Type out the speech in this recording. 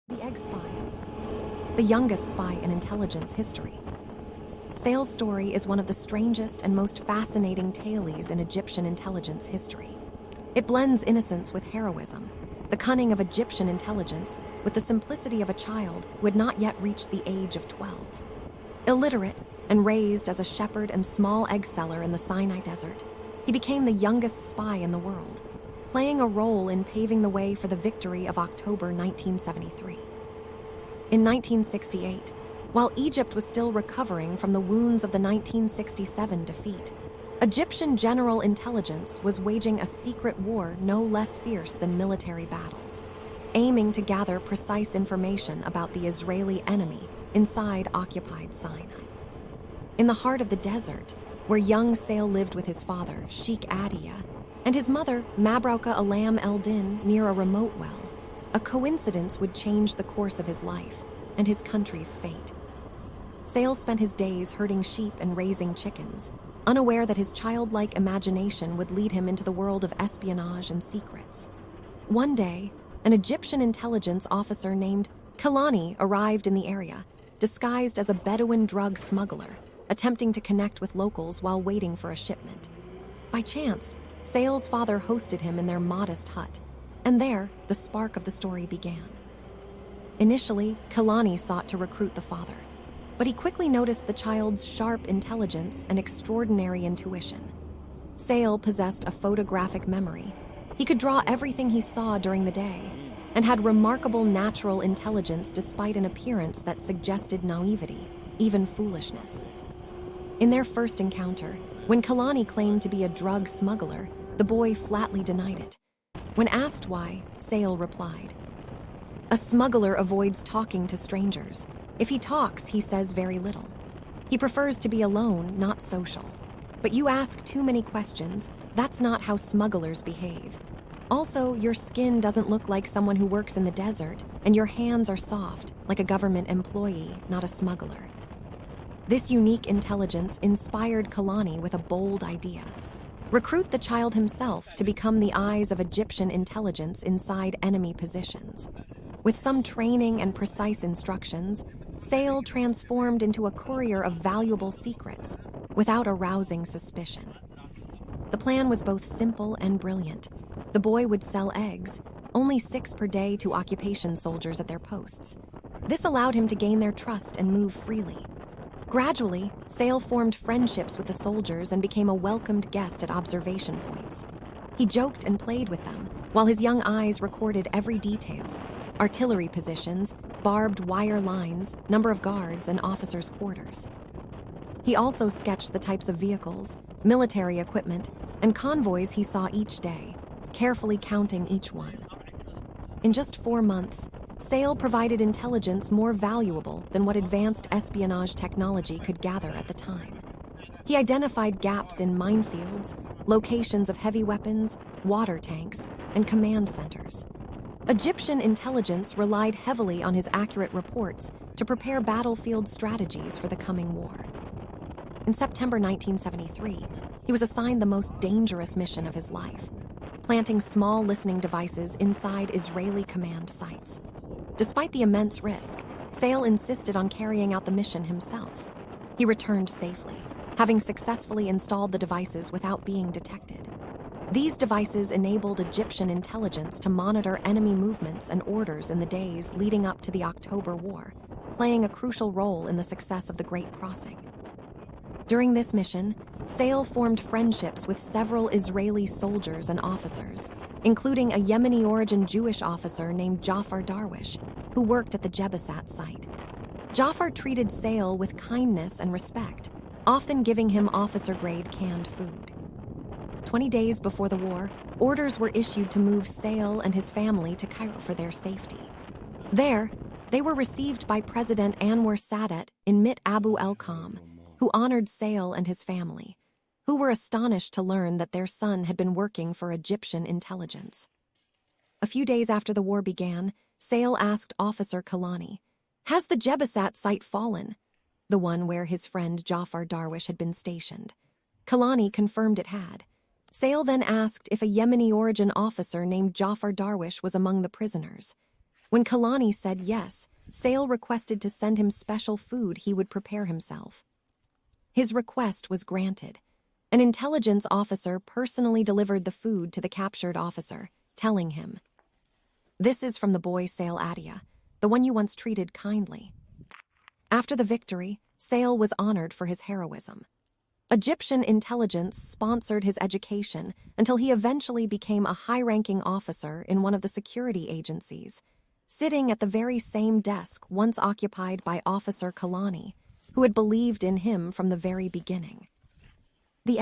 The Egg Spy, the youngest spy in intelligence history. Saleh's story is one of the strangest and most fascinating tales in Egyptian intelligence history. It blends innocence with heroism, the cunning of Egyptian intelligence with the simplicity of a child who had not yet reached the age of 12. Illiterate and raised as a shepherd and small egg seller in the Sinai desert, he became the youngest spy in the world, playing a role in paving the way for the victory of October 1973. In 1968, while Egypt was still recovering from the wounds of the 1967 defeat, Egyptian general intelligence was waging a secret war no less fierce than military battles, aiming to gather precise information about the Israeli enemy inside occupied Sinai. In the heart of the desert, where young Saleh lived with his father, Sheikh Adia, and his mother, Mabrouka Alam el-Din, near a remote well, a coincidence would change the course of his life and his country's fate. Saleh spent his days herding sheep and raising chickens, unaware that his childlike imagination would lead him into the world of espionage and secrets. One day, an Egyptian intelligence officer named Kalani arrived in the area, disguised as a Bedouin drug smuggler, attempting to connect with locals while waiting for a shipment. By chance, Saleh's father hosted him in their modest hut, and there, the spark of the story began. Initially, Kalani sought to recruit the father, but he quickly noticed the child's sharp intelligence and extraordinary intuition. Saleh possessed a photographic memory. He could draw everything he saw during the day, and had remarkable natural intelligence despite an appearance that suggested naivety, even foolishness. In their first encounter, when Kalani claimed to be a drug smuggler, the boy flatly denied it. When asked why, Saleh replied, "A smuggler avoids talking to strangers. If he talks, he says very little. He prefers to be alone, not social. But you ask too many questions, that's not how smugglers behave. Also, your skin doesn't look like someone who works in the desert, and your hands are soft, like a government employee, not a smuggler." This unique intelligence inspired Kalani with a bold idea. Recruit the child himself to become the eyes of Egyptian intelligence inside enemy positions. With some training and precise instructions, Saleh transformed into a courier of valuable secrets without arousing suspicion. The plan was both simple and brilliant. The boy would sell eggs, only 6 per day, to occupation soldiers at their posts. This allowed him to gain their trust and move freely. Gradually, Saleh formed friendships with the soldiers and became a welcomed guest at observation points. He joked and played with them, while his young eyes recorded every detail: artillery positions, barbed wire lines, number of guards, and officers' quarters. He also sketched the types of vehicles, military equipment, and convoys he saw each day, carefully counting each one. In just 4 months, Saleh provided intelligence more valuable than what advanced espionage technology could gather at the time. He identified gaps in minefields, locations of heavy weapons, water tanks, and command centers. Egyptian intelligence relied heavily on his accurate reports to prepare battlefield strategies for the coming war. In September 1973, he was assigned the most dangerous mission of his life: planting small listening devices inside Israeli command sites. Despite the immense risk, Saleh insisted on carrying out the mission himself. He returned safely, having successfully installed the devices without being detected. These devices enabled Egyptian intelligence to monitor enemy movements and orders in the days leading up to the October War, playing a crucial role in the success of the Great Crossing. During this mission, Saleh formed friendships with several Israeli soldiers and officers, including a Yemeni-origin Jewish officer named Jafar Darwish, who worked at the Jebusat site. Jafar treated Saleh with kindness and respect, often giving him officer-grade canned food. 20 days before the war, orders were issued to move Saleh and his family to Cairo for their safety. There, they were received by President Anwar Sadat in Mit Abu el-Kham, who honored Saleh and his family, who were astonished to learn that their son had been working for Egyptian intelligence. A few days after the war began, Saleh asked Officer Kalani, "Has the Jebusat site fallen?" The one where his friend Jafar Darwish had been stationed. Kalani confirmed it had. Saleh then asked if a Yemeni-origin officer named Jafar Darwish was among the prisoners. When Kalani said yes, Saleh requested to send him special food he would prepare himself. His request was granted. An intelligence officer personally delivered the food to the captured officer, telling him, "This is from the boy Saleh Adia, the one you once treated kindly." After the victory, Saleh was honored for his heroism. Egyptian intelligence sponsored his education until he eventually became a high-ranking officer in one of the security agencies, sitting at the very same desk once occupied by Officer Kalani, who had believed in him from the very beginning.